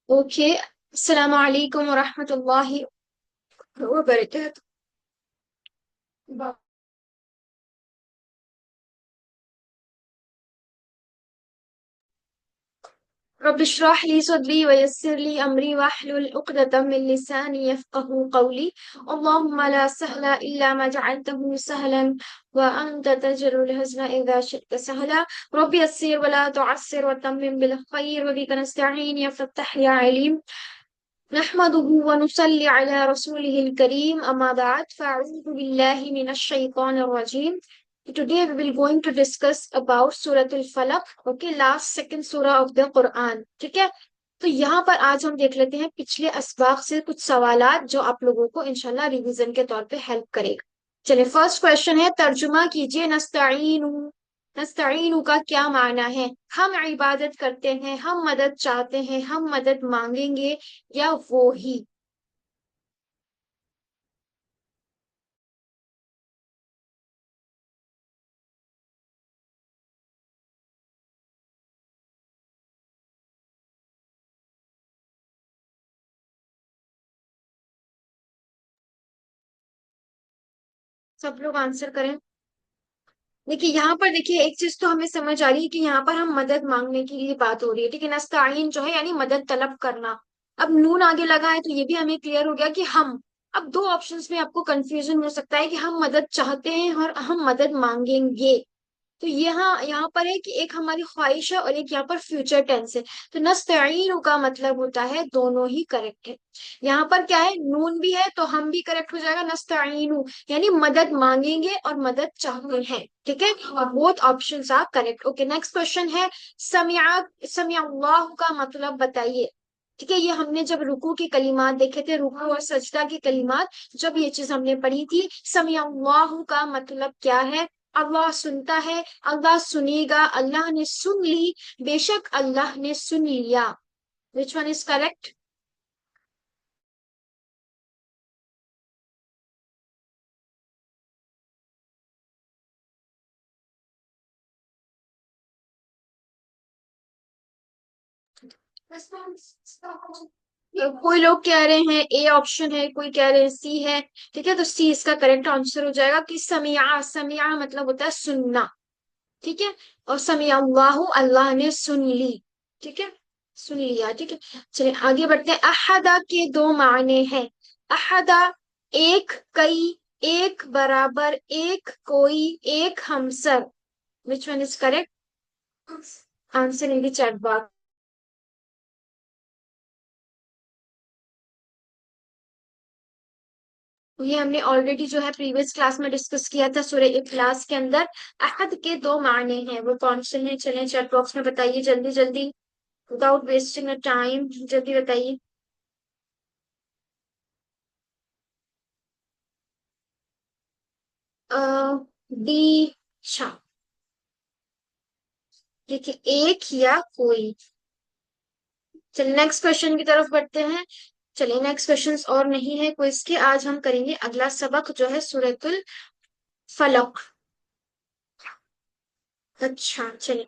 Okay. अस्सलाम वालेकुम वरहमतुल्लाहि वबरकातुहू। रब्बि इश्रह ली सदरी वयस्सिर ली अमरी वहलुल उक़दतम मिन लिसानी यफ़क़हू क़ौली। अल्लाहुम्मा ला सहला इल्ला मा जअलतहू सहलन व अंत तजरुल हज़्न इज़ा शि'ता सहला। रब्बि यस्सिर व ला तुअस्सिर व तम्मिम बिल ख़ैर व बिका नस्तईन या फ़त्ताह या अलीम। नहमदुहु व नुसल्ली अला रसूलिहिल करीम अम्मा बाद फ़अऊज़ु बिल्लाहि मिनश शैतानिर रजीम। Today we will going to discuss about Surah Al-Falaq, okay, last second surah of the Quran, ठीक है। तो यहाँ पर आज हम देख लेते हैं पिछले असबाक से कुछ सवालात जो आप लोगों को इंशाल्लाह रिवीजन के तौर पे हेल्प करेगा। चलिए, फर्स्ट क्वेश्चन है, तर्जुमा कीजिए नस्तईनु। नस्तईनु का क्या माना है? हम इबादत करते हैं, हम मदद चाहते हैं, हम मदद मांगेंगे, या वो ही। सब लोग आंसर करें। देखिए यहाँ पर, देखिए एक चीज तो हमें समझ आ रही है कि यहाँ पर हम मदद मांगने की लिए बात हो रही है, ठीक है। नस्ताइन जो है यानी मदद तलब करना। अब नून आगे लगा है तो ये भी हमें क्लियर हो गया कि हम। अब दो ऑप्शंस में आपको कंफ्यूजन हो सकता है कि हम मदद चाहते हैं और हम मदद मांगेंगे। तो यहाँ पर है कि एक हमारी ख्वाहिश है और एक यहाँ पर फ्यूचर टेंस है। तो नस्तईन का मतलब होता है दोनों ही करेक्ट है। यहाँ पर क्या है, नून भी है तो हम भी करेक्ट हो जाएगा नस्तईन, यानी मदद मांगेंगे और मदद चाहते हैं, ठीक है। और both options are correct. Okay, next question है, समिया समिया अल्लाह का मतलब बताइए। ठीक है, ये हमने जब रुकू के कलिमात देखे थे, रुकू और सजदा के कलिमात, जब ये चीज हमने पढ़ी थी, समिया अल्लाह का मतलब क्या है? अल्लाह सुनता है, अल्लाह सुनेगा, अल्लाह ने सुन ली, बेशक अल्लाह ने सुन लिया। Which one is correct? कोई लोग कह रहे हैं ए ऑप्शन है, कोई कह रहे हैं सी है। ठीक है, तो सी इसका करेक्ट आंसर हो जाएगा कि समिया। समिया मतलब होता है सुनना, ठीक है। और समिया अल्लाह, अल्लाह ने सुन ली, ठीक है, सुन लिया, ठीक है। चलिए आगे बढ़ते हैं। अहदा के दो मायने हैं। अहदा, एक, कई, एक, बराबर, एक, कोई, एक, हमसर। Which one is correct? Answer in the chat box. ये हमने ऑलरेडी जो है प्रीवियस क्लास में डिस्कस किया था सूरह इखलास के अंदर। अहद के दो मायने हैं, वो कौन से हैं? चलें चैट बॉक्स में बताइए जल्दी जल्दी, विदाउट वेस्टिंग टाइम, जल्दी बताइए। डी। अच्छा, देखिए एक या कोई। चलिए नेक्स्ट क्वेश्चन की तरफ बढ़ते हैं। चलिए नेक्स्ट क्वेश्चंस और नहीं है क्विज के, आज हम करेंगे अगला सबक जो है सूरतुल फलक। अच्छा चलिए,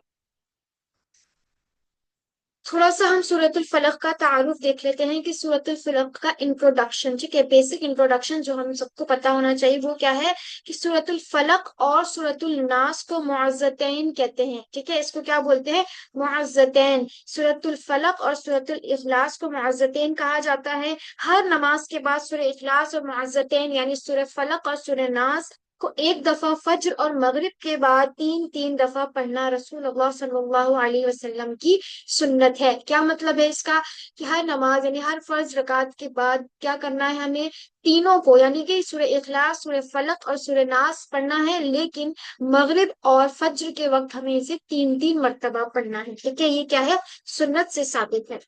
थोड़ा सा हम सूरतुल फलक का तारुफ देख लेते हैं कि सूरतुल फलक का इंट्रोडक्शन, ठीक है, बेसिक इंट्रोडक्शन जो हम सबको पता होना चाहिए वो क्या है कि सूरतुल फलक और सूरतुल नास को मुअज़्ज़तैन कहते हैं, ठीक है। इसको क्या बोलते हैं? मुअज़्ज़तैन। सूरतुल फलक और सूरतुल इखलास को मुअज़्ज़तैन कहा जाता है। हर नमाज के बाद सूरह इखलास और मुअज़्ज़तैन यानी सूरह फलक और सूरह नास को एक दफा फज्र और मगरिब के बाद तीन तीन दफा पढ़ना रसूलुल्लाह सल्लल्लाहु अलैहि वसल्लम की सुन्नत है। क्या मतलब है इसका? कि हर नमाज यानी हर फर्ज रकात के बाद क्या करना है हमें? तीनों को, यानी कि सूरह इखलास, सूरह फलक और सूरह नास पढ़ना है, लेकिन मगरिब और फज्र के वक्त हमें इसे तीन तीन मर्तबा पढ़ना है, ठीक है। ये क्या है? सुन्नत से साबित है।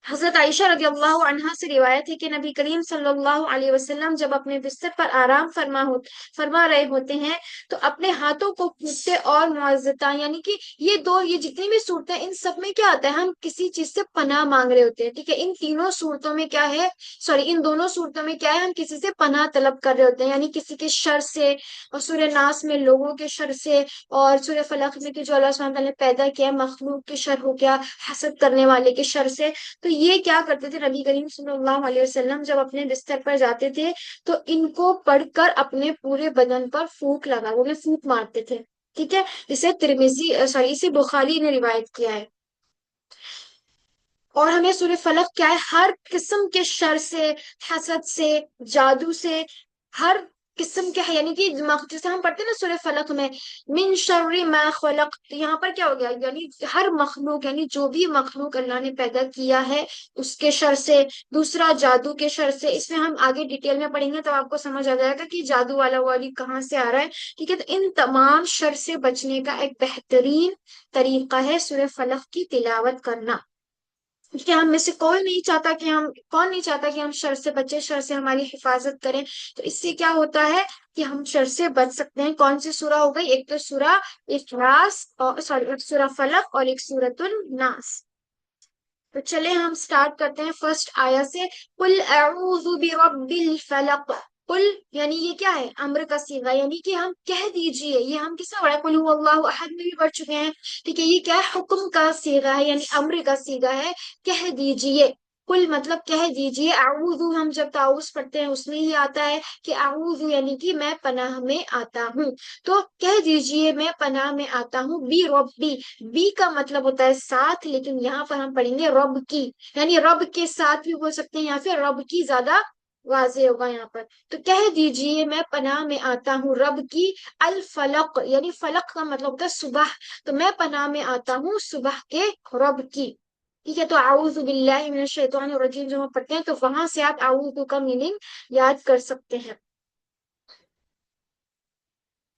हजरत आयशा रजी अल्लाह अन्हा से रिवायत है कि नबी करीम सल्लल्लाहु अलैहि वसल्लम जब अपने बिस्तर पर आराम फरमा रहे होते हैं तो अपने हाथों को कूटते और मुआवजता, यानी कि ये जितनी भी सूरतें हैं, इन सब में क्या आता है? हम किसी चीज से पनाह मांग रहे होते हैं, ठीक है। इन तीनों सूरतों में क्या है, सॉरी, इन दोनों सूरतों में क्या है? हम किसी से पनाह तलब कर रहे होते हैं, यानी किसी के शर से, और सूर्य नास में लोगों के शर से, और सूर्य फलक में कि जो अल्लाह सुब्हानहू व तआला ने पैदा किया मखलूक के शर हो गया, हसद करने वाले के शर से। तो ये क्या करते थे, नबी करीम सल्लल्लाहु अलैहि वसल्लम जब अपने बिस्तर पर जाते थे तो इनको पढ़कर अपने पूरे बदन पर फूंक लगा, वो भी फूंक मारते थे। ठीक है, इसे तिरमिजी सॉरी इसे बुखारी ने रिवायत किया है। और हमें सूर्य फलक क्या है, हर किस्म के शर से, हसद से, जादू से, हर किस्म के है, यानी कि जैसे हम पढ़ते हैं ना सूर्य फलक में मिन शर्रि मा खलक, तो यहाँ पर क्या हो गया, यानी हर मखलूक, यानी जो भी मखलूक अल्लाह ने पैदा किया है उसके शर से। दूसरा जादू के शर से, इसमें हम आगे डिटेल में पढ़ेंगे तो आपको समझ आ जाएगा कि जादू वाला वाली कहाँ से आ रहा है। ठीक है, तो इन तमाम शर से बचने का एक बेहतरीन तरीका है सूर्य फलक की तिलावत करना। कि हम में से कोई नहीं चाहता कि हम, कौन नहीं चाहता कि हम शर से बचे, शर से हमारी हिफाजत करें। तो इससे क्या होता है कि हम शर से बच सकते हैं। कौन सी सूरा हो गई, एक तो सूरा इखलास, और सॉरी एक सूरा फलक और एक सूरतुल नास। तो चले हम स्टार्ट करते हैं फर्स्ट आया से। कुल अऊज़ु बिरब्बिल फलक। कुल यानी ये क्या है, अम्र का सीगा, यानी कि हम कह दीजिए, ये हम किसमें पढ़ा, कुल हुवल्लाहु अहद में भी पढ़ चुके हैं। ठीक है, ये क्या है, हुक्म का सीगा है, यानी अम्र का सीगा है, कह दीजिए। कुल मतलब कह दीजिए। आऊज़ु हम जब ताउस पढ़ते हैं उसमें ही आता है कि आऊज़ु यानी कि मैं पनाह में आता हूँ। तो कह दीजिए मैं पनाह में आता हूँ बी रब्बी। बी का मतलब होता है साथ, लेकिन यहाँ पर हम पढ़ेंगे रब की, यानी रब के साथ भी बोल सकते हैं या फिर रब की ज्यादा वाजे होगा यहाँ पर। तो कह दीजिए मैं पनाह में आता हूँ रब की, अल फलक यानी फलक का मतलब होता है सुबह, तो मैं पनाह में आता हूँ सुबह के रब की। ठीक है, तो आऊज़ु बिल्लाहि मिनश शैतानिर रजीम जब हम पढ़ते हैं तो वहां से आप आऊज़ु का मीनिंग याद कर सकते हैं।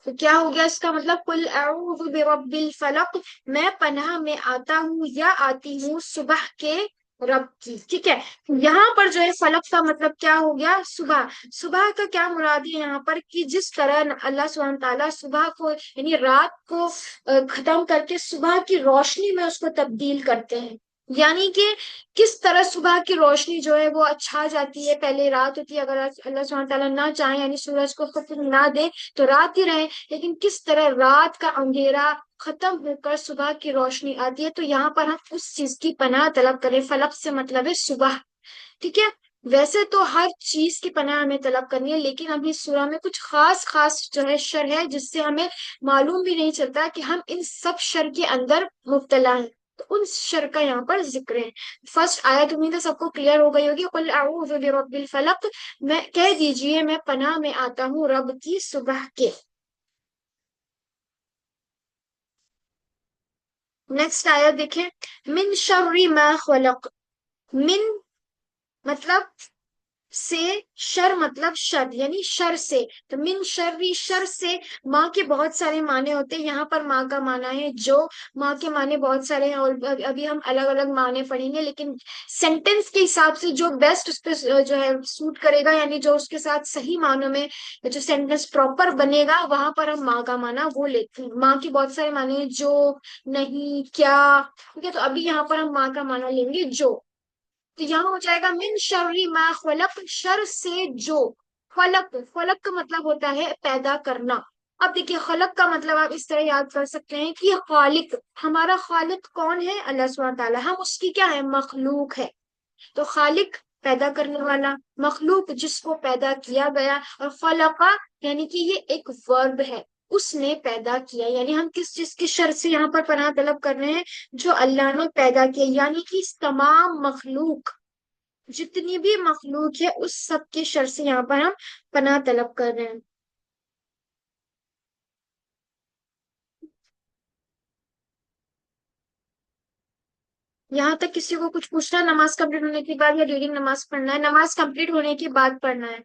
तो क्या हो गया इसका मतलब, कुल अऊज़ु बिरब्बिल फलक, मैं पनाह में आता हूँ या आती हूँ सुबह के रब की। ठीक है, यहाँ पर जो है फलक का मतलब क्या हो गया, सुबह। सुबह का क्या मुराद है यहाँ पर, कि जिस तरह अल्लाह सुब्हान ताला सुबह को यानी रात को खत्म करके सुबह की रोशनी में उसको तब्दील करते हैं। यानी कि किस तरह सुबह की रोशनी जो है वो छा जाती है, पहले रात होती है, अगर अल्लाह सुब्हान ताला ना चाहे यानी सूरज को हुक्म ना दे तो रात ही रहे, लेकिन किस तरह रात का अंधेरा खत्म होकर सुबह की रोशनी आती है, तो यहाँ पर हम उस चीज की पनाह तलब करें। फलक से मतलब है सुबह। ठीक है, वैसे तो हर चीज की पनाह हमें तलब करनी है, लेकिन अभी सूरा में कुछ खास खास जो है शर है जिससे हमें मालूम भी नहीं चलता कि हम इन सब शर के अंदर मुब्तला हैं, तो उन शर का यहाँ पर जिक्र है। फर्स्ट आयत उम्मीद है सबको क्लियर हो गई होगी, कुल अऊज़ु बिरब्बिल फलक, मैं कह दीजिए मैं पनाह में आता हूँ रब की सुबह के। नेक्स्ट आयत देखें, मिन शर्रि मा खलक। मिन मतलब से, शर मतलब शर यानी शर से, तो मिन शर्री शर से। माँ के बहुत सारे माने होते हैं, यहाँ पर माँ का माना है जो, माँ के माने बहुत सारे हैं और अभी हम अलग अलग माने पढ़ेंगे, लेकिन सेंटेंस के हिसाब से जो बेस्ट उस पर जो है सूट करेगा, यानी जो उसके साथ सही मानों में जो सेंटेंस प्रॉपर बनेगा वहां पर हम माँ का माना वो लेते हैं। माँ के बहुत सारे माने हैं, जो, नहीं, क्या। ठीक है, तो अभी यहाँ पर हम माँ का माना लेंगे जो। तो यहाँ हो जाएगा मिन शर्री मा खलक, शर से जो। फलक, फलक का मतलब होता है पैदा करना। अब देखिए खलक का मतलब आप इस तरह याद कर सकते हैं कि खालिक, हमारा खालिक कौन है, अल्लाह सुब्हान ताला, हम उसकी क्या है, मखलूक है। तो खालिक पैदा करने वाला, मखलूक जिसको पैदा किया गया, और फलका यानी कि ये एक वर्ब है, उसने पैदा किया, यानी हम किस चीज की शर से यहाँ पर पनाह तलब कर रहे हैं, जो अल्लाह ने पैदा किया, यानी कि इस तमाम मखलूक, जितनी भी मखलूक है उस सब के शर से यहाँ पर हम पनाह तलब कर रहे हैं। यहाँ तक किसी को कुछ पूछना है, नमाज कंप्लीट होने के बाद या रीडिंग नमाज पढ़ना है, नमाज कंप्लीट होने के बाद पढ़ना है।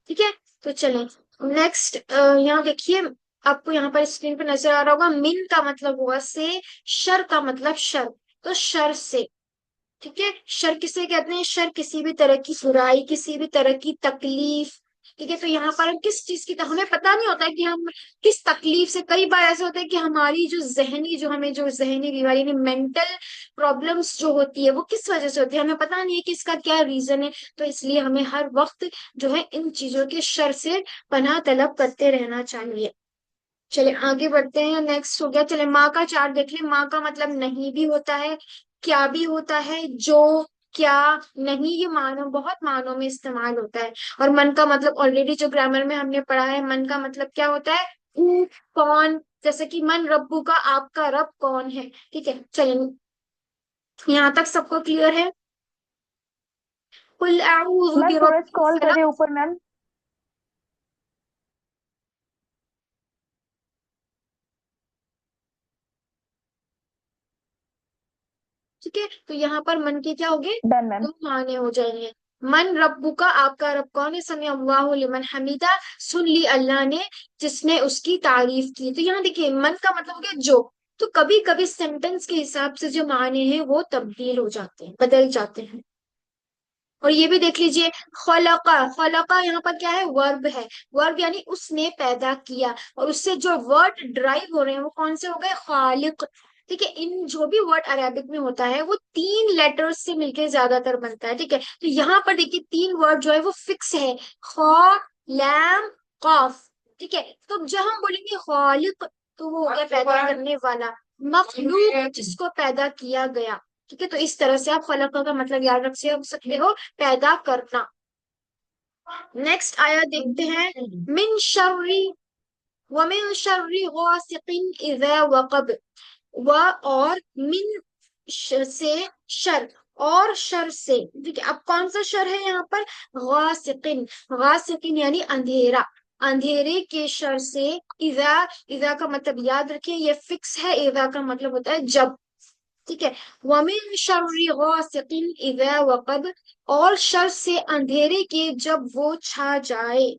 ठीक है, तो चलें नेक्स्ट। यहाँ देखिए, आपको यहाँ पर स्क्रीन पे नजर आ रहा होगा, मिन का मतलब हुआ से, शर का मतलब शर, तो शर से। ठीक है, शर किसे कहते हैं, शर किसी भी तरह की बुराई, किसी भी तरह की तकलीफ। ठीक है, तो यहाँ पर हम किस चीज की, हमें पता नहीं होता है कि हम किस तकलीफ से, कई बार ऐसा होता है कि हमारी जो जहनी, जो हमें जो जहनी बीमारी यानी मेंटल प्रॉब्लम्स जो होती है वो किस वजह से होती है, हमें पता नहीं है कि इसका क्या रीजन है। तो इसलिए हमें हर वक्त जो है इन चीजों के शर से पनाह तलब करते रहना चाहिए। चले आगे बढ़ते हैं, नेक्स्ट हो गया, चले माँ का चार्ट देख ले। माँ का मतलब नहीं भी होता है, क्या भी होता है, जो, क्या, नहीं, ये मानो बहुत मानों में इस्तेमाल होता है। और मन का मतलब ऑलरेडी जो ग्रामर में हमने पढ़ा है, मन का मतलब क्या होता है, कौन। जैसे कि मन रब्बू का, आपका रब कौन है। ठीक है, चलिए, यहाँ तक सबको क्लियर है। कुल अऊज़ु मैम थोड़ा बिरब्बिल स्क्रॉल फलक। करें ऊपर मैम। ठीक है, तो यहाँ पर मन के क्या हो गए, डन मैम। दो माने हो जाएंगे। मन रब्बू का, आपका रब कौन है, समी अल्लाहु लिमन हमीदा, सुन ली अल्लाह ने जिसने उसकी तारीफ की। तो यहाँ देखिए, मन का मतलब हो गया जो। तो कभी कभी सेंटेंस के हिसाब से जो माने हैं वो तब्दील हो जाते हैं, बदल जाते हैं। और ये भी देख लीजिए, खलका, खलका यहाँ पर क्या है, वर्ब है। वर्ब यानी उसने पैदा किया, और उससे जो वर्ड ड्राइव हो रहे हैं वो कौन से हो गए, खालिक। ठीक है, इन जो भी वर्ड अरेबिक में होता है वो तीन लेटर्स से मिलके ज्यादातर बनता है। ठीक है, तो यहाँ पर देखिए तीन वर्ड जो है वो फिक्स है, खा, लैम, काफ। ठीक है, तो जब हम बोलेंगे खालिक, तो वो हो गया पैदा करने वाला, मखलूक जिसको पैदा किया गया। ठीक है, तो इस तरह से आप खलक का मतलब याद रख सकते हो, पैदा करना। नेक्स्ट आया देखते हैं, मिन शर्री, व मिन शर्री गासिकिन इज़ा वक़ब। व, और मिन, से, शर, और शर से। ठीक है, अब कौन सा शर है यहाँ पर, गासिकिन, गासिकिन यानी अंधेरा, अंधेरे के शर से। इज़ा, इज़ा का मतलब याद रखिए ये फिक्स है, इज़ा का मतलब होता है जब। ठीक है, वमिन शर्रि गासिकिन इज़ा वक़ब, और शर से अंधेरे के जब वो छा जाए।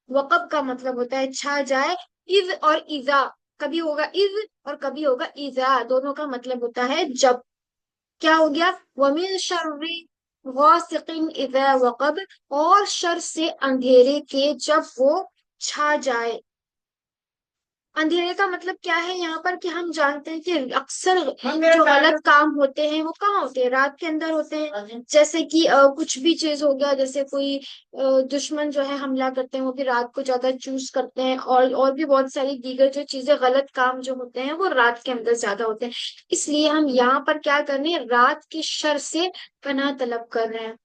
वक़ब का मतलब होता है छा जाए। इज और इज़ा, कभी होगा इज और कभी होगा इज़ा, दोनों का मतलब होता है जब। क्या हो गया, वमिन शर्रि गासिकिन इज़ा वक़ब, और शर से अंधेरे के जब वो छा जाए। अंधेरे का मतलब क्या है यहाँ पर, कि हम जानते हैं कि अक्सर जो गलत काम होते हैं वो कहाँ होते हैं, रात के अंदर होते हैं। जैसे कि कुछ भी चीज हो गया, जैसे कोई दुश्मन जो है हमला करते हैं वो भी रात को ज्यादा चूज करते हैं, और भी बहुत सारी दीगर जो चीजें, गलत काम जो होते हैं वो रात के अंदर ज्यादा होते हैं। इसलिए हम यहाँ पर क्या कर रहे हैं, रात के शर से पनाह तलब कर रहे हैं।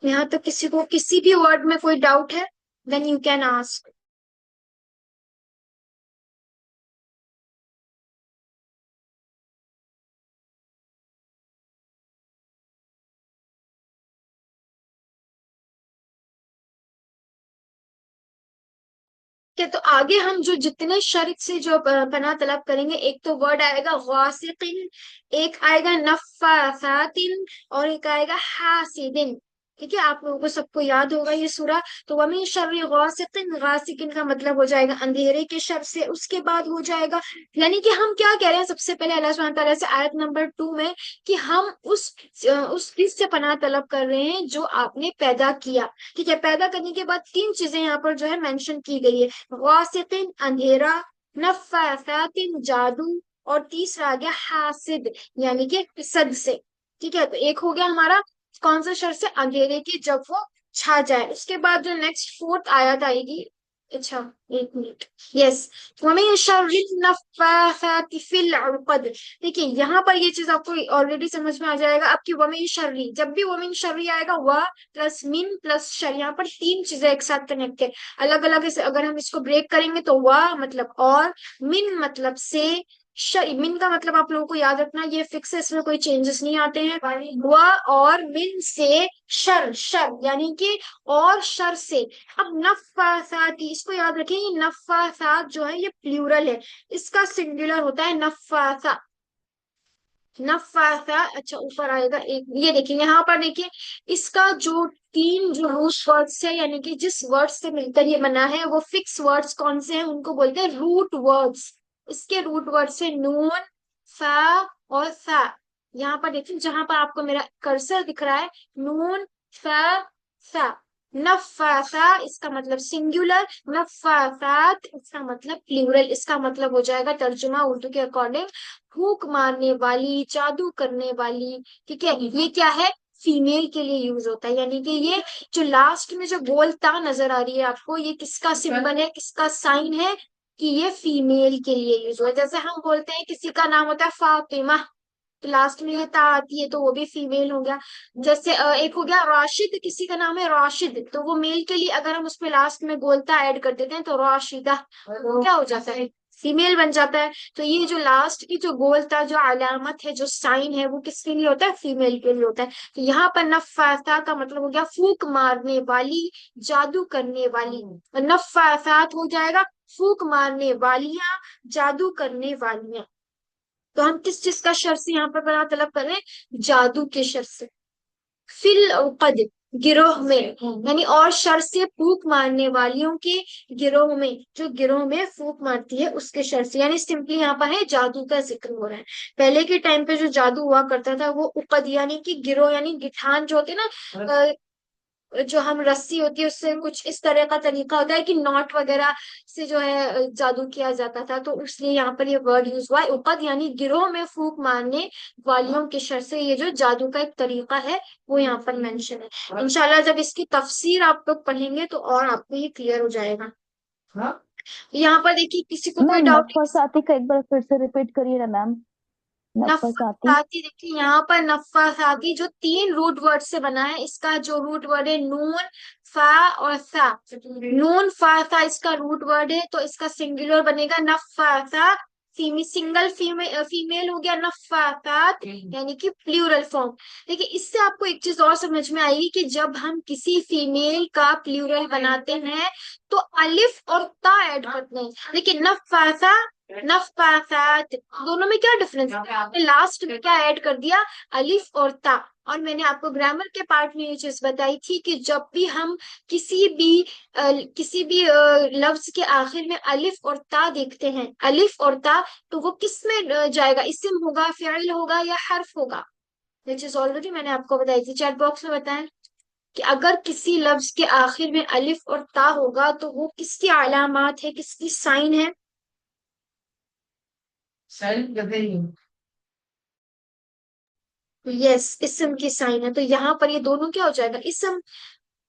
यहाँ तो किसी को किसी भी वर्ड में कोई डाउट है, देन यू कैन आस्क। ठीक है, तो आगे हम जो जितने शर्त से जो पनाह तलब करेंगे, एक तो वर्ड आएगा गासिकिन, एक आएगा नफ्फासातिन, और एक आएगा हासिदिन। ठीक है, आप लोगों को सबको याद होगा ये सूरा। तो वमिन शर्रि गासिकिन, गासिकिन का मतलब हो जाएगा अंधेरे के शर से, उसके बाद हो जाएगा, यानी कि हम क्या कह रहे हैं, सबसे पहले अल्लाह सुब्हानहू तआला से आयत नंबर 2 में, कि हम उस चीज से पनाह तलब कर रहे हैं जो आपने पैदा किया। ठीक है, पैदा करने के बाद तीन चीजें यहाँ पर जो है मेंशन की गई है, गासिकिन अंधेरा, नफ्फासातिन जादू, और तीसरा आ गया हासिद, यानी कि सद से। ठीक है, तो एक हो गया हमारा कौन सा शर से, अंधेरे की जब वो छा जाए। उसके बाद जो नेक्स्ट फोर्थ आयत आएगी, अच्छा, एक मिनट, यस, वमिन शर्रिन नफ्फासाति फिल उक़द। देखिए यहाँ पर ये चीज आपको ऑलरेडी समझ में आ जाएगा आपकी, वमिन शर्री, जब भी वमिन शर्री आएगा, वह प्लस मिन प्लस शर, यहाँ पर तीन चीजें एक साथ कनेक्ट है। अलग अलग इसे अगर हम इसको ब्रेक करेंगे तो वह मतलब और, मिन मतलब से, शर, मिन का मतलब आप लोगों को याद रखना ये फिक्स है, इसमें कोई चेंजेस नहीं आते हैं। वह और मिन से, शर, शर यानी कि और शर से। अब नफ्फासात, इसको याद रखें, ये नफ्फासात जो है ये प्लूरल है, इसका सिंगुलर होता है नफ्फासा, नफ्फासा। अच्छा, ऊपर आएगा एक, ये देखिए यहाँ पर देखिए, इसका जो तीन जो रूट वर्ड्स है, यानी कि जिस वर्ड से मिलकर ये बना है, वो फिक्स वर्ड्स कौन से हैं, उनको बोलते हैं रूट वर्ड्स। इसके रूट वर्ड्स है नून, फा, और सा। यहाँ पर देखिए जहां पर आपको मेरा कर्सर दिख रहा है, नून, फा, सा। नफासा इसका मतलब सिंगुलर, नफासात इसका मतलब प्लूरल। इसका मतलब हो जाएगा तर्जुमा उर्दू के अकॉर्डिंग, फूंक मारने वाली, जादू करने वाली। ठीक है, ये क्या है, फीमेल के लिए यूज होता है। यानी कि ये जो लास्ट में जो गोल ता नजर आ रही है आपको, ये किसका सिंबल है, किसका साइन है, कि ये फीमेल के लिए यूज हुआ है। जैसे हम बोलते हैं किसी का नाम होता है फातिमा, तो लास्ट में ये ता आती है तो वो भी फीमेल हो गया। जैसे एक हो गया राशिद, किसी का नाम है राशिद, तो वो मेल के लिए अगर हम उसमें लास्ट में गोलता ऐड कर देते हैं तो राशिदा, वो क्या हो जाता है, फीमेल बन जाता है। तो ये जो लास्ट की जो गोलता जो अलामत है, जो साइन है, वो किसके लिए होता है, फीमेल के लिए होता है। तो यहाँ पर नफासा का मतलब हो गया फूक मारने वाली, जादू करने वाली। नफासात हो जाएगा फूक मारने वालियां, जादू करने वालियां। तो हम किस चीज का शर से यहाँ पर बना तलब कर रहे हैं, जादू के शर से। फिल कद, गिरोह में, यानी और शर से फूक मारने वालियों के गिरोह में, जो गिरोह में फूक मारती है उसके शर से, यानी सिंपली यहाँ पर है जादू का जिक्र हो रहा है। पहले के टाइम पे जो जादू हुआ करता था वो उकद यानी कि गिरोह, यानी गिठान जो होते हैं ना, जो हम रस्सी होती है उससे कुछ इस तरह का तरीका होता है कि नॉट वगैरह से जो है जादू किया जाता था, तो इसलिए यहाँ पर ये वर्ड यूज हुआ है उकद, यानी गिरोह में फूक मारने वालियों के शर से। ये जो जादू का एक तरीका है वो यहाँ पर मेंशन है। इंशाल्लाह जब इसकी तफसीर आप लोग पढ़ेंगे तो और आपको ये क्लियर हो जाएगा। यहाँ पर देखिए किसी को कोई मैम डाउट। नफसाती का एक बार फिर से रिपीट करिए ना मैम। नफसाती। नफसाती, देखिए यहाँ पर नफसाती जो 3 रूट वर्ड से बना है, इसका जो रूट वर्ड है नून फा और सा, नून फा सा इसका रूट वर्ड है, तो इसका सिंगुलर बनेगा नफासा। सिंगल फीमेल फीमेल हो गया नफासात, यानी कि प्लूरल फॉर्म। देखिए इससे आपको एक चीज और समझ में आएगी कि जब हम किसी फीमेल का प्लूरल बनाते हैं तो अलिफ और ता ऐड करते हैं। देखिए नफासा, नफासात, दोनों में क्या डिफरेंस है, लास्ट में क्या ऐड कर दिया, अलिफ और ता। और मैंने आपको ग्रामर के पार्ट में ये चीज बताई थी कि जब भी हम किसी भी लफ्ज के आखिर में अलिफ और ता देखते हैं, अलिफ और ता, तो वो किस में जाएगा, इस्म होगा, फ़िल होगा या हर्फ होगा। ये चीज ऑलरेडी मैंने आपको बताई थी, चैट बॉक्स में बताएं कि अगर किसी लफ्ज के आखिर में अलिफ और ता होगा तो वो किसकी अलामात है, किसकी साइन है, यस इसम की साइन है। तो यहाँ पर ये दोनों क्या हो जाएगा, इसम।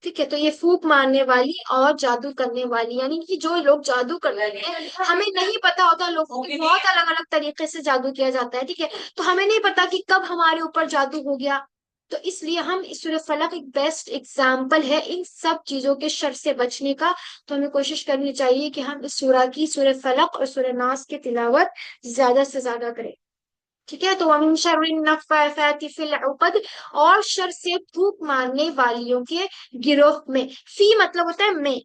ठीक है, तो ये फूक मारने वाली और जादू करने वाली, यानी कि जो लोग जादू कर रहे हैं, हमें नहीं पता होता, लोगों के बहुत अलग अलग तरीके से जादू किया जाता है, ठीक है, तो हमें नहीं पता कि कब हमारे ऊपर जादू हो गया। तो इसलिए हम इस सूरह फलक एक बेस्ट एग्जाम्पल है इन सब चीजों के शर से बचने का। तो हमें कोशिश करनी चाहिए कि हम इस सूरह की, सूरह फलक और सूरह नास की तिलावत ज्यादा से ज्यादा करें। ठीक है, तो वमिन शर्रिन नफ्फासाति फिल उक़द, और शर से फूक मारने वालियों के गिरोह में। फी मतलब होता है में।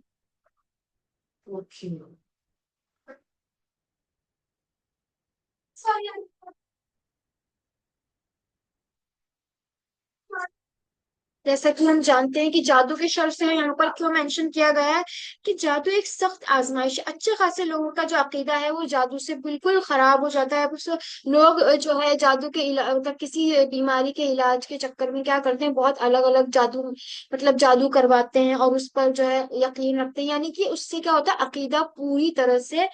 जैसा कि हम जानते हैं कि जादू के शर से यहाँ पर क्यों मेंशन किया गया है, कि जादू एक सख्त आजमाइश है। अच्छे खासे लोगों का जो अकीदा है वो जादू से बिल्कुल खराब हो जाता है। उस लोग जो है जादू के मतलब किसी बीमारी के इलाज के चक्कर में क्या करते हैं, बहुत अलग अलग जादू, मतलब जादू करवाते हैं और उस पर जो है यकीन रखते हैं, यानी कि उससे क्या होता है, अकीदा पूरी तरह से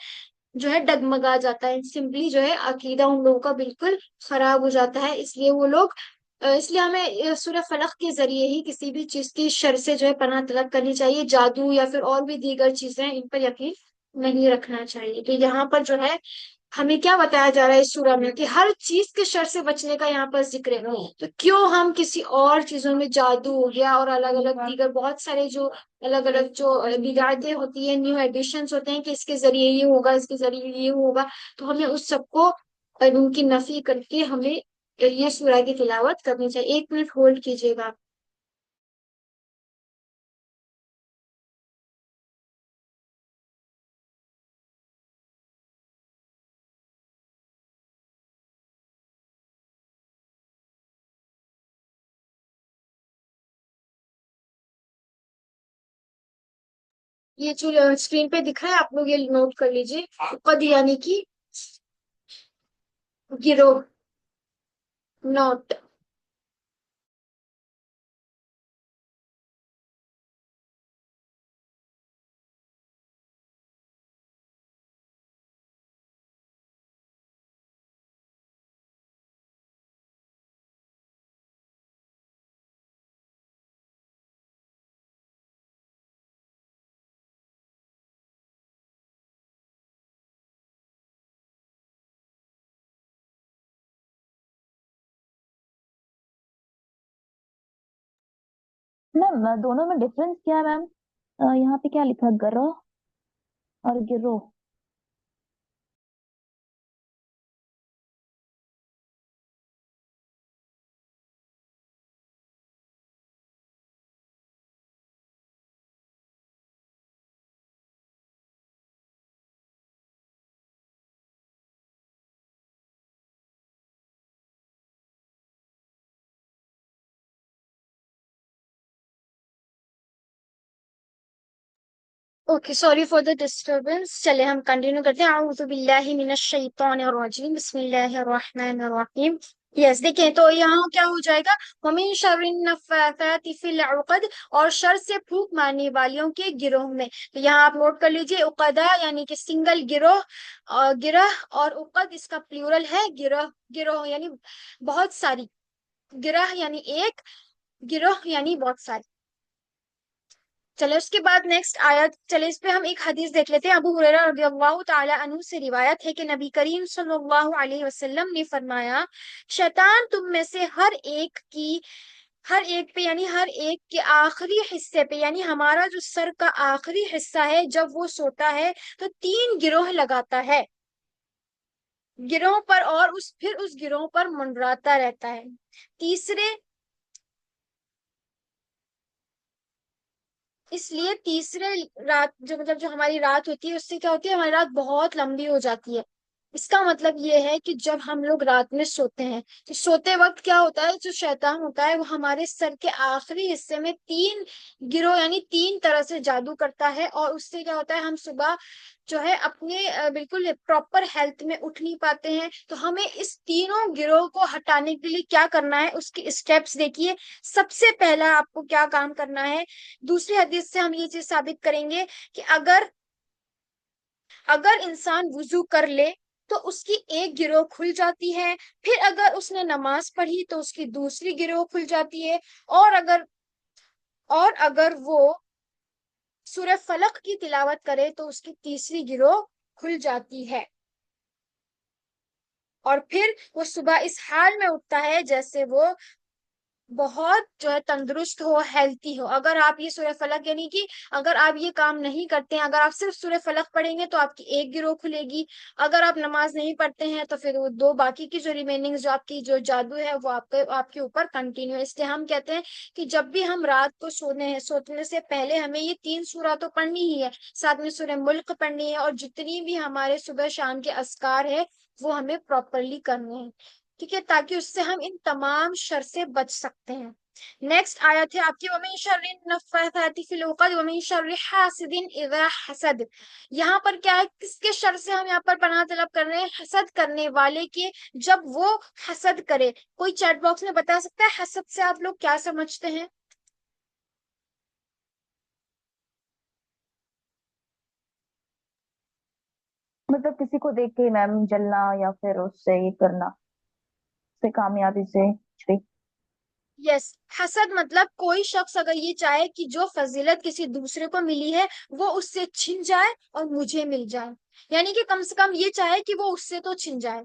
जो है डगमगा जाता है। सिंपली जो है अकीदा उन लोगों का बिल्कुल खराब हो जाता है। इसलिए वो लोग इसलिए हमें सूरह फलक के जरिए ही किसी भी चीज की शर से जो है पनाह तलब करनी चाहिए। जादू या फिर और भी दीगर चीजें, इन पर यकीन नहीं रखना चाहिए। तो यहाँ पर जो है हमें क्या बताया जा रहा है इस सूरह में, कि हर चीज के शर से बचने का यहाँ पर जिक्र है। तो क्यों हम किसी और चीजों में, जादू हो गया और अलग अलग दीगर बहुत सारे जो अलग अलग जो बिगाड़ते होती है, न्यू एडिशंस होते हैं कि इसके जरिए ये होगा, इसके जरिए ये होगा, तो हमें उस सबको उनकी नफी करके हमें ये सूरह की तिलावत करनी चाहिए। 1 मिनट होल्ड कीजिएगा। ये जो स्क्रीन पे दिख रहा है आप लोग ये नोट कर लीजिए, कद यानी कि गिरोह, नोट। मैम दोनों में डिफरेंस क्या है मैम? यहाँ पे क्या लिखा है, ग्रह और गिरोह? Okay, sorry for the disturbance. चले हम कंटिन्यू करते हैं। अऊज़ु बिल्लाहि मिनश शैतानिर रजीम, बिस्मिल्लाहिर रहमानिर रहीम। यस, देखिए तो यहाँ क्या हो जाएगा, वमिन शर्रिन नफ्फाथाति फिल उक़द, और शर से फूंक मारने वालियों के गिरोह में। तो यहाँ आप नोट कर लीजिए, उक़दा यानी कि सिंगल गिरोह, और गिरह, और उक़द इसका प्लूरल है गिरोह। गिरोह यानी बहुत सारी, गिरह यानी एक, गिरोह यानी बहुत सारी। चले उसके बाद नेक्स्ट आयत, चले इस पे हम एक हदीस देख लेते हैं। अबू हुरैरा रदियल्लाहु ताला अन्हु से रिवायत है कि नबी करीम सल्लल्लाहु अलैहि वसल्लम ने फरमाया, शैतान तुम में से हर एक पे यानी हर एक के आखिरी हिस्से पे, यानी हमारा जो सर का आखिरी हिस्सा है, जब वो सोता है तो तीन गिरोह लगाता है, गिरोह पर, और फिर उस गिरोह पर मंडराता रहता है। तीसरे इसलिए तीसरे रात जो मतलब जो हमारी रात होती है, उससे क्या होती है, हमारी रात बहुत लंबी हो जाती है। इसका मतलब ये है कि जब हम लोग रात में सोते हैं, तो सोते वक्त क्या होता है, जो शैतान होता है वो हमारे सर के आखिरी हिस्से में तीन गिरोह यानी तीन तरह से जादू करता है, और उससे क्या होता है, हम सुबह जो है अपने बिल्कुल प्रॉपर हेल्थ में उठ नहीं पाते हैं। तो हमें इस तीनों गिरोह को हटाने के लिए क्या करना है, उसके स्टेप्स देखिए। सबसे पहला आपको क्या काम करना है, दूसरी हदीस से हम ये चीज साबित करेंगे कि अगर अगर इंसान वुजू कर ले तो उसकी एक गिरोह खुल जाती है, फिर अगर उसने नमाज पढ़ी तो उसकी दूसरी गिरोह खुल जाती है, और अगर वो सूरह फलक की तिलावत करे तो उसकी तीसरी गिरोह खुल जाती है। और फिर वो सुबह इस हाल में उठता है जैसे वो बहुत जो है तंदुरुस्त हो, हेल्थी हो। अगर आप ये सूरह फलक यानी कि अगर आप ये काम नहीं करते हैं, अगर आप सिर्फ सूरह फलक पढ़ेंगे तो आपकी एक गिरोह खुलेगी। अगर आप नमाज नहीं पढ़ते हैं तो फिर वो दो बाकी की जो रिमेनिंग जो आपकी जो जादू है वो आपके ऊपर कंटिन्यू। इसलिए हम कहते हैं कि जब भी हम रात को सोने से पहले हमें ये तीन सूरह तो पढ़नी ही है, साथ में सूरह मुल्क पढ़नी है, और जितनी भी हमारे सुबह शाम के अस्कार है वो हमें प्रॉपरली करने हैं। ठीक है, ताकि उससे हम इन तमाम शर से बच सकते हैं। नेक्स्ट आयत है आपकी, वमिन शर्रि नफ्फाथाति फिल उक़द वमिन शर्रि हासिदिन इज़ा हसद। यहाँ पर क्या है, किसके शर से हम यहाँ पर पनाह तलब कर रहे हैं, हसद करने वाले के, जब वो हसद करे। कोई चैट बॉक्स में बता सकता है हसद से आप लोग क्या समझते हैं? मतलब किसी को देख के मैम जलना, या फिर उससे ये करना, उससे कामयाबी से कुछ भी। यस, हसद मतलब कोई शख्स अगर ये चाहे कि जो फजीलत किसी दूसरे को मिली है वो उससे छिन जाए और मुझे मिल जाए, यानी कि कम से कम ये चाहे कि वो उससे तो छिन जाए,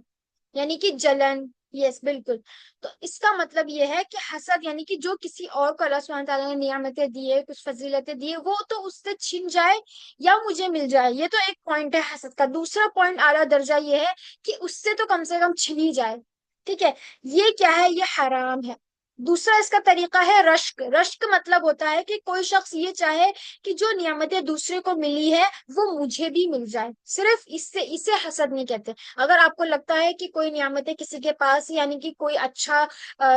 यानी कि जलन। यस बिल्कुल। तो इसका मतलब ये है कि हसद यानी कि जो किसी और को अल्लाह सुब्हानहू तआला ने नियामतें दी है, कुछ फजीलतें दी है, वो तो उससे छिन जाए या मुझे मिल जाए। ये तो एक पॉइंट है हसद का। दूसरा पॉइंट आला दर्जा ये है कि उससे तो कम से कम छिन ही जाए। ठीक है, ये क्या है, ये हराम है। दूसरा इसका तरीका है रश्क। रश्क मतलब होता है कि कोई शख्स ये चाहे कि जो नियामतें दूसरे को मिली है वो मुझे भी मिल जाए, सिर्फ इससे, इसे हसद नहीं कहते। अगर आपको लगता है कि कोई नियामतें किसी के पास, यानी कि कोई अच्छा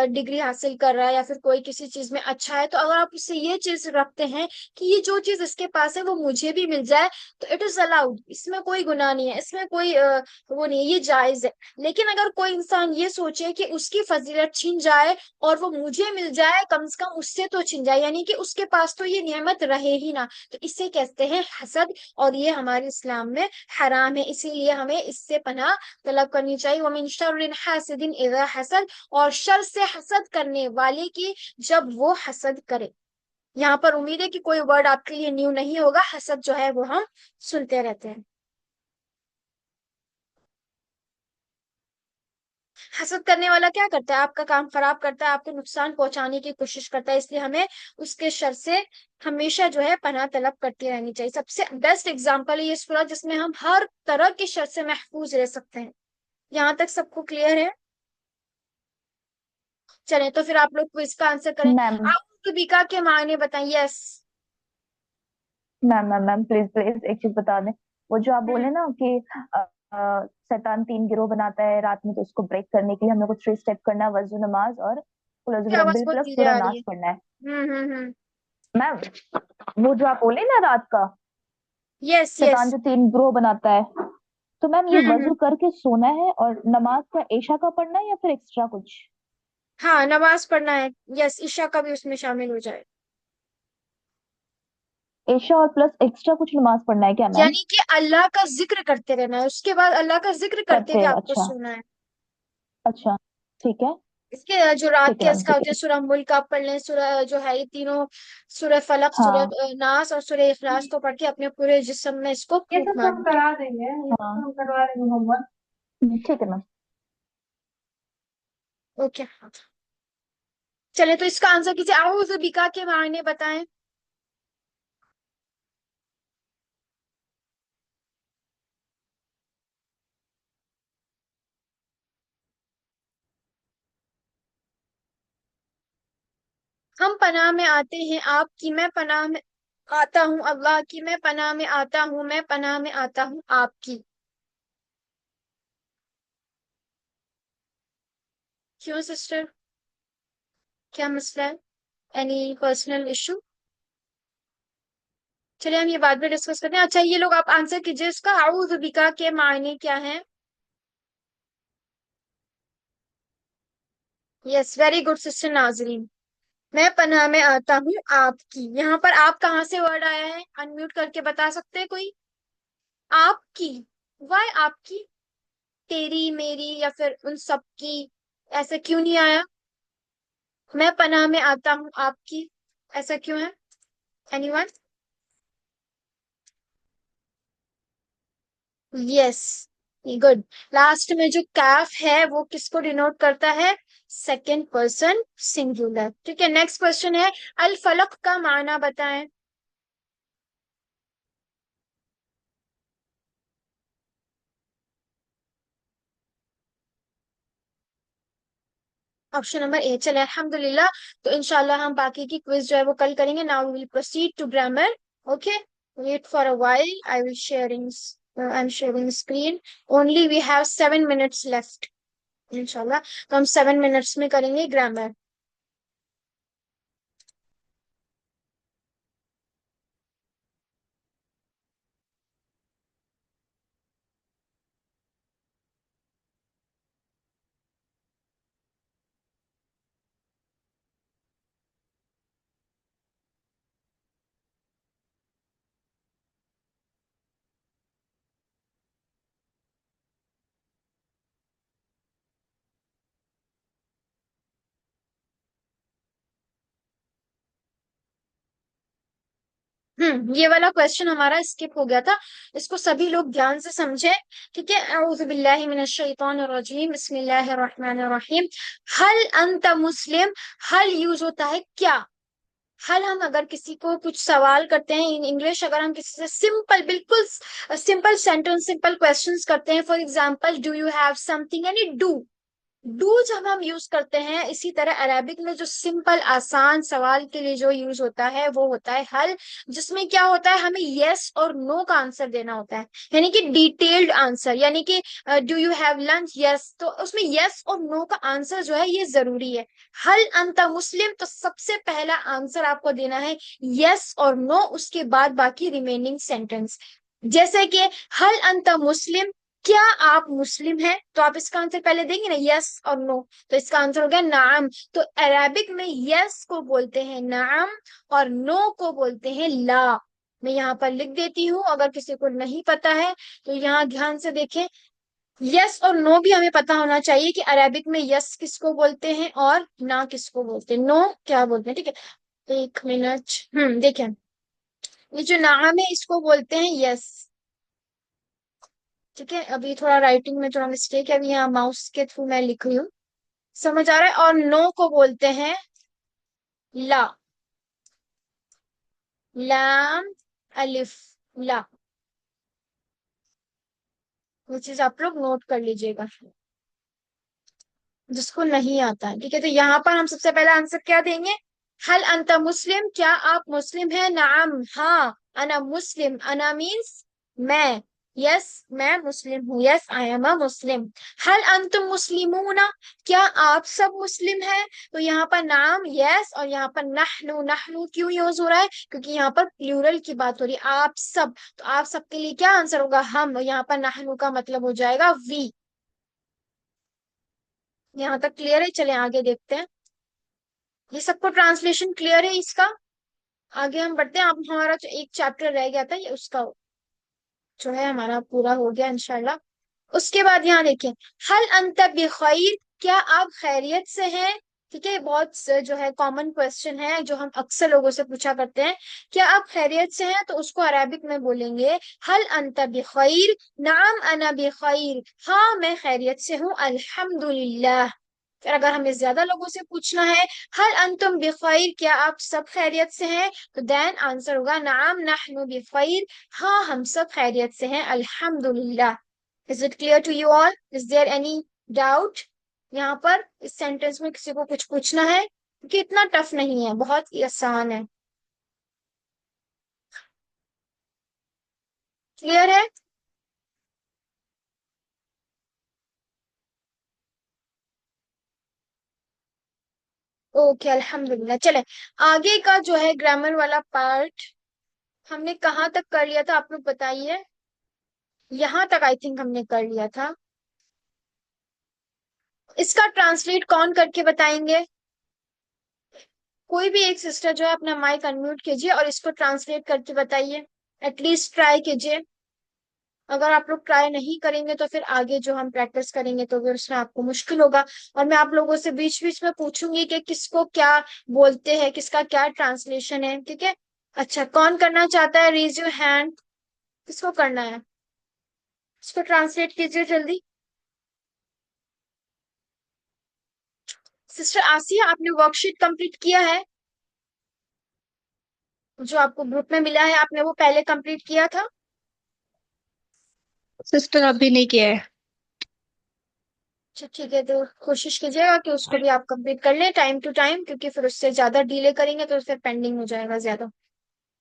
डिग्री हासिल कर रहा है या फिर कोई किसी चीज में अच्छा है, तो अगर आप उससे ये चीज रखते हैं कि ये जो चीज इसके पास है वो मुझे भी मिल जाए, तो इट इज अलाउड, इसमें कोई गुनाह नहीं है, इसमें कोई वो नहीं है, ये जायज है। लेकिन अगर कोई इंसान ये सोचे कि उसकी फजीलत छिन जाए और वो मुझे मिल जाए, कम से कम उससे तो छिन जाए, यानी कि उसके पास तो ये नेमत रहे ही ना, तो इसे कहते हैं हसद। और ये हमारे इस्लाम में हराम है, इसीलिए हमें इससे पनाह तलब करनी चाहिए। वमिन शर्रि हासिदिन इज़ा हसद, और शर से हसद करने वाले की जब वो हसद करे। यहाँ पर उम्मीद है कि कोई वर्ड आपके लिए न्यू नहीं होगा, हसद जो है वो हम सुनते रहते हैं। हसद करने वाला क्या करता है, आपका काम खराब करता है, आपको नुकसान पहुंचाने की कोशिश करता है, इसलिए हमें उसके शर से हमेशा जो है पनाह तलब करती रहनी चाहिए। सबसे बेस्ट एग्जाम्पल है ये सूरत जिसमें हम हर तरह के शर से महफूज रह सकते हैं। यहाँ तक सबको क्लियर है? चले तो फिर आप लोग क्विज का आंसर करें। मैम आप बिका के मायने बताएं। Yes. Ma'am ma'am ma'am please please एक चीज बता दें। वो जो आप बोले ना कि शैतान तीन गिरोह बनाता है रात में, तो उसको ब्रेक करने के लिए हम लोग को थ्री स्टेप करना है, वजू नमाज और कुल औज़ु आवाज बिरब्बिल बहुत प्लस धीरे सूरह आ रही नास है। पढ़ना है। हम्म। मैम वो जो आप बोले ना रात का यस यस। शैतान जो तीन गिरोह बनाता है, तो मैम ये हम्म। वजू करके सोना है और नमाज का ऐशा का पढ़ना है या फिर एक्स्ट्रा कुछ? हाँ, नमाज पढ़ना है। यस, ईशा का भी उसमें शामिल हो जाए। ऐशा और प्लस एक्स्ट्रा कुछ नमाज पढ़ना है क्या मैम? यानी कि अल्लाह का जिक्र करते रहना है, उसके बाद अल्लाह का जिक्र करते करते हुए हैं, आपको अच्छा। सोना है। अच्छा ठीक है। इसके जो रात ठीक है के मैम अस्कार ठीक होते हैं, है। सूरह मुल्क आप पढ़ लें, सूरह जो है ये तीनों, सूरह फलक, सूरह हाँ। नास और सूरह इखलास को पढ़ के अपने पूरे जिस्म में इसको ये फूंक सब हम मारना करा देंगे, ये सब है। हम करवा देंगे होमवर्क। ठीक है मैम। ओके। चले तो इसका आंसर कीजिए। आऊज़ बिका के मायने बताएं। हम पनाह में आते हैं आपकी, मैं पनाह में आता हूँ अल्लाह की, मैं पनाह में आता हूँ, मैं पनाह में आता हूँ आपकी। क्यों सिस्टर, क्या मसला है? Any personal issue? चलिए हम ये बाद में डिस्कस करते हैं। अच्छा ये लोग आप आंसर कीजिए इसका, आऊज़ बिका के मायने क्या है? यस, वेरी गुड सिस्टर नाजरीन। मैं पनाह में आता हूँ आपकी, यहाँ पर आप कहाँ से वर्ड आया है, अनम्यूट करके बता सकते हैं कोई? आपकी। वाई आपकी? तेरी, मेरी या फिर उन सब की, ऐसा क्यों नहीं आया? मैं पनाह में आता हूँ आपकी, ऐसा क्यों है? एनीवन? Yes, good. लास्ट में जो कैफ है वो किसको डिनोट करता है? Second person singular. ठीक है, नेक्स्ट क्वेश्चन है, अल फलक का माना बताएं। Option number A. चले अल्हम्दुलिल्लाह, तो इंशाल्लाह हम बाकी की क्विज जो है वो कल करेंगे। Now we will proceed to grammar. Okay, wait for a while, I am sharing screen. Only we have 7 minutes left इंशाल्लाह, तो हम 7 मिनट्स में करेंगे ग्रामर। ये वाला क्वेश्चन हमारा स्किप हो गया था, इसको सभी लोग ध्यान से समझे। ठीक है, अऊज़ु बिल्लाहि मिनश शैतानिर रजीम, बिस्मिल्लाहिर रहमानिर रहीम। हल अंत मुस्लिम, हल यूज होता है क्या? हल, हम अगर किसी को कुछ सवाल करते हैं इन इंग्लिश, अगर हम किसी से सिंपल, बिल्कुल सिंपल सेंटेंस, सिंपल क्वेश्चंस करते हैं, for example do you have something, यानी डू, डू जब हम यूज करते हैं, इसी तरह अरेबिक में जो सिंपल आसान सवाल के लिए जो यूज होता है वो होता है हल, जिसमें क्या होता है, हमें यस और नो का आंसर देना होता है, यानी कि डिटेल्ड आंसर। यानी कि do you have lunch, yes, तो उसमें यस और नो का आंसर जो है ये जरूरी है। हल अंत मुस्लिम, तो सबसे पहला आंसर आपको देना है यस और नो, उसके बाद बाकी रिमेनिंग सेंटेंस। जैसे कि हल अंत मुस्लिम, क्या आप मुस्लिम हैं, तो आप इसका आंसर पहले देंगे ना यस और नो, तो इसका आंसर हो गया नाम। तो अरेबिक में यस को बोलते हैं नाम और नो को बोलते हैं ला। मैं यहाँ पर लिख देती हूँ, अगर किसी को नहीं पता है तो यहाँ ध्यान से देखें। यस और नो भी हमें पता होना चाहिए कि अरेबिक में यस किसको बोलते हैं और ना किसको बोलते हैं, नो क्या बोलते हैं। ठीक है, 1 मिनट। देखें, ये जो नाम है इसको बोलते हैं यस, ठीक है, अभी थोड़ा राइटिंग में थोड़ा मिस्टेक है, अभी यहाँ माउस के थ्रू मैं लिख रही हूँ। समझ आ रहा है? और नो को बोलते हैं ला, लाम अलिफ, ला। वो चीज आप लोग नोट कर लीजिएगा, जिसको नहीं आता है। ठीक है, तो यहाँ पर हम सबसे पहला आंसर क्या देंगे? हल अंत मुस्लिम, क्या आप मुस्लिम हैं? नाम, हाँ, अना मुस्लिम, अना मीन्स मैं, यस मैं मुस्लिम हूँ, यस आई एम अ मुस्लिम। हल अंतुम मुस्लिमूना, क्या आप सब मुस्लिम हैं? तो यहाँ पर नाम यस, और यहाँ पर नहनु, नहनु क्यों यूज हो रहा है? क्योंकि यहाँ पर प्लूरल की बात हो रही है, आप सब। तो आप सबके लिए क्या आंसर होगा? हम। और यहाँ पर नहनु का मतलब हो जाएगा वी। यहाँ तक क्लियर है? चले आगे देखते हैं। ये सबको ट्रांसलेशन क्लियर है इसका? आगे हम बढ़ते हैं। अब हमारा जो एक चैप्टर रह गया था, ये उसका जो है हमारा पूरा हो गया इंशाल्लाह। उसके बाद यहाँ देखिए, हल अंत बिखैर, क्या आप खैरियत से हैं? ठीक है, बहुत जो है कॉमन क्वेश्चन है, जो हम अक्सर लोगों से पूछा करते हैं। क्या आप खैरियत से हैं? तो उसको अरबिक में बोलेंगे हल अंत बिखैर, नाम अना बिखैर, हाँ मैं खैरियत से हूँ अल्हम्दुलिल्लाह। फिर अगर हमें ज्यादा लोगों से पूछना है, हल अंतुम बिखैर, क्या आप सब खैरियत से हैं? तो देन आंसर होगा नाम नहनु बिखैर, हाँ हम सब खैरियत से हैं अल्हम्दुलिल्लाह। Is it clear to you all? Is there any doubt? यहाँ पर इस सेंटेंस में किसी को कुछ पूछना है? क्योंकि इतना टफ नहीं है, बहुत ही आसान है। क्लियर है? ओके अल्हम्दुलिल्लाह। चले आगे का जो है ग्रामर वाला पार्ट हमने कहाँ तक कर लिया था, आप लोग बताइए। यहाँ तक आई थिंक हमने कर लिया था। इसका ट्रांसलेट कौन करके बताएंगे? कोई भी एक सिस्टर जो है अपना माइक अनम्यूट कीजिए और इसको ट्रांसलेट करके बताइए, एटलीस्ट ट्राई कीजिए। अगर आप लोग ट्राई नहीं करेंगे तो फिर आगे जो हम प्रैक्टिस करेंगे तो फिर उसमें आपको मुश्किल होगा। और मैं आप लोगों से बीच बीच में पूछूंगी कि किसको क्या बोलते हैं, किसका क्या ट्रांसलेशन है। ठीक है, अच्छा कौन करना चाहता है? Raise your hand. किसको करना है? इसको ट्रांसलेट कीजिए जल्दी। सिस्टर आसिया, आपने वर्कशीट कंप्लीट किया है? जो आपको ग्रुप में मिला है, आपने वो पहले कंप्लीट किया था? सिस्टर अभी नहीं किया है। अच्छा ठीक है, तो कोशिश कीजिएगा कि उसको भी आप कंप्लीट कर लें टाइम टू टाइम, क्योंकि फिर उससे ज्यादा डिले करेंगे तो फिर पेंडिंग हो जाएगा ज्यादा।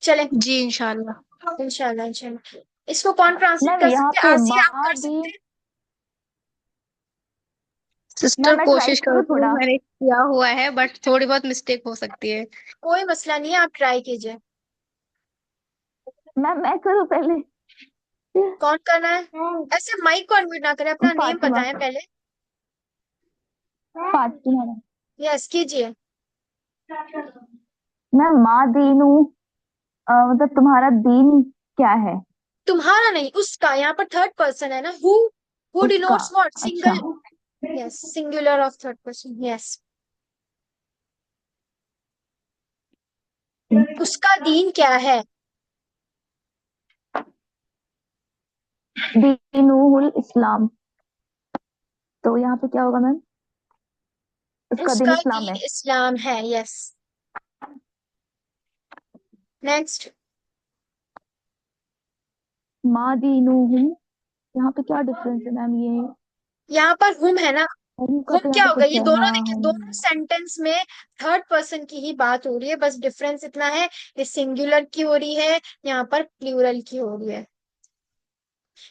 चलें, जी इंशाल्लाह। इंशाल्लाह इंशाल्लाह। इसको कौन ट्रांसलेट मैम कर यहाँ सकते हैं? पे आसिया आप कर सकते मादी, हैं? सिस्टर मैम मैं ट्राई कोशिश करूँ करती हूँ, थोड़ा? मैंने किया हुआ है बट थोड़ी बहुत मिस्टेक हो सकती है। कोई मसला नहीं है, आप ट्राई कीजिए। मैम मैं करूँ पहले? कौन करना है? ऐसे माइक को अनम्यूट ना करें, अपना नेम फातिमा, बताएं पहले। फातिमा। यस कीजिए। मैम माँ दीनू, मतलब तुम्हारा दीन क्या है? तुम्हारा नहीं, उसका। यहाँ पर थर्ड पर्सन है ना, हु उसका? Denotes what? अच्छा। Single. Yes, singular of third person, yes. उसका दीन क्या है? दीनुल इस्लाम। तो यहाँ पे क्या होगा मैम? उसका दीन उसका इस्लाम दीन है। इस्लाम है, यस। नेक्स्ट। माँ दीनू हूँ, यहाँ पे क्या डिफरेंस है मैम? ये यहाँ पर हुम है ना, हूँ का हुम तो यहाँ क्या पे होगा? कुछ ये है, दोनों हाँ देखिए, हूँ। दोनों सेंटेंस में थर्ड पर्सन की ही बात हो रही है, बस डिफरेंस इतना है, ये सिंगुलर की हो रही है, यहाँ पर प्लूरल की हो रही है।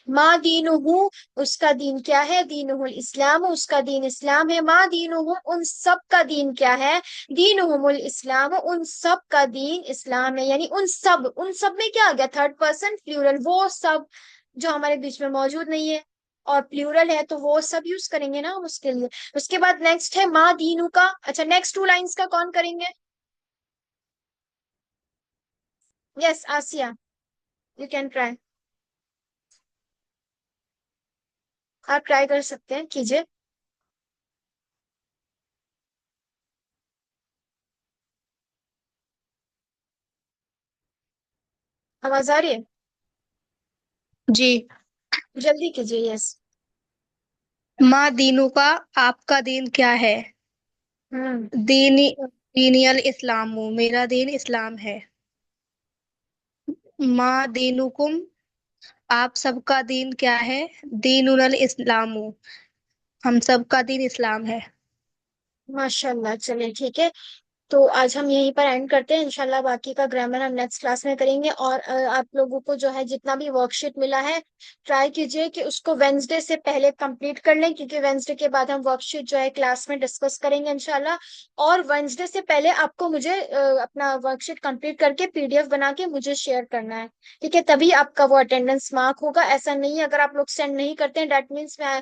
माँ दीनुहु, उसका दीन क्या है? दीनुहुल इस्लाम, उसका दीन इस्लाम है। माँ दीनुहु, उन सब का दीन क्या है? दीनुहुमुल इस्लाम, उन सब का दीन इस्लाम है। यानी उन सब में क्या आ गया? थर्ड पर्सन प्लूरल, वो सब जो हमारे बीच में मौजूद नहीं है। और प्लूरल है तो वो सब यूज करेंगे ना हम उसके लिए। उसके बाद नेक्स्ट है माँ दीनु का। अच्छा, नेक्स्ट टू लाइंस का कौन करेंगे? Yes Asiya, you can try. आप ट्राई कर सकते हैं, कीजिए। आवाज आ रही है? जी। जल्दी कीजिए, यस। मा दीनू का, आपका दीन क्या है? हम्म। दीनी दीनियल इस्लामू, मेरा दीन इस्लाम है। मा दीनुकुम, आप सबका दीन क्या है? दीनुल इस्लामू, हम सबका दीन इस्लाम है। माशाल्लाह, चलिए ठीक है। तो आज हम यहीं पर एंड करते हैं। इंशाल्लाह बाकी का ग्रामर हम नेक्स्ट क्लास में करेंगे। और आप लोगों को जो है जितना भी वर्कशीट मिला है, ट्राई कीजिए कि उसको वेंसडे से पहले कंप्लीट कर लें, क्योंकि वेंसडे के बाद हम वर्कशीट जो है क्लास में डिस्कस करेंगे इंशाल्लाह। और वेंसडे से पहले आपको मुझे अपना वर्कशीट कंप्लीट करके पीडीएफ बना के मुझे शेयर करना है, ठीक है? तभी आपका वो अटेंडेंस मार्क होगा। ऐसा नहीं है अगर आप लोग सेंड नहीं करते हैं, डेट मीन्स मैं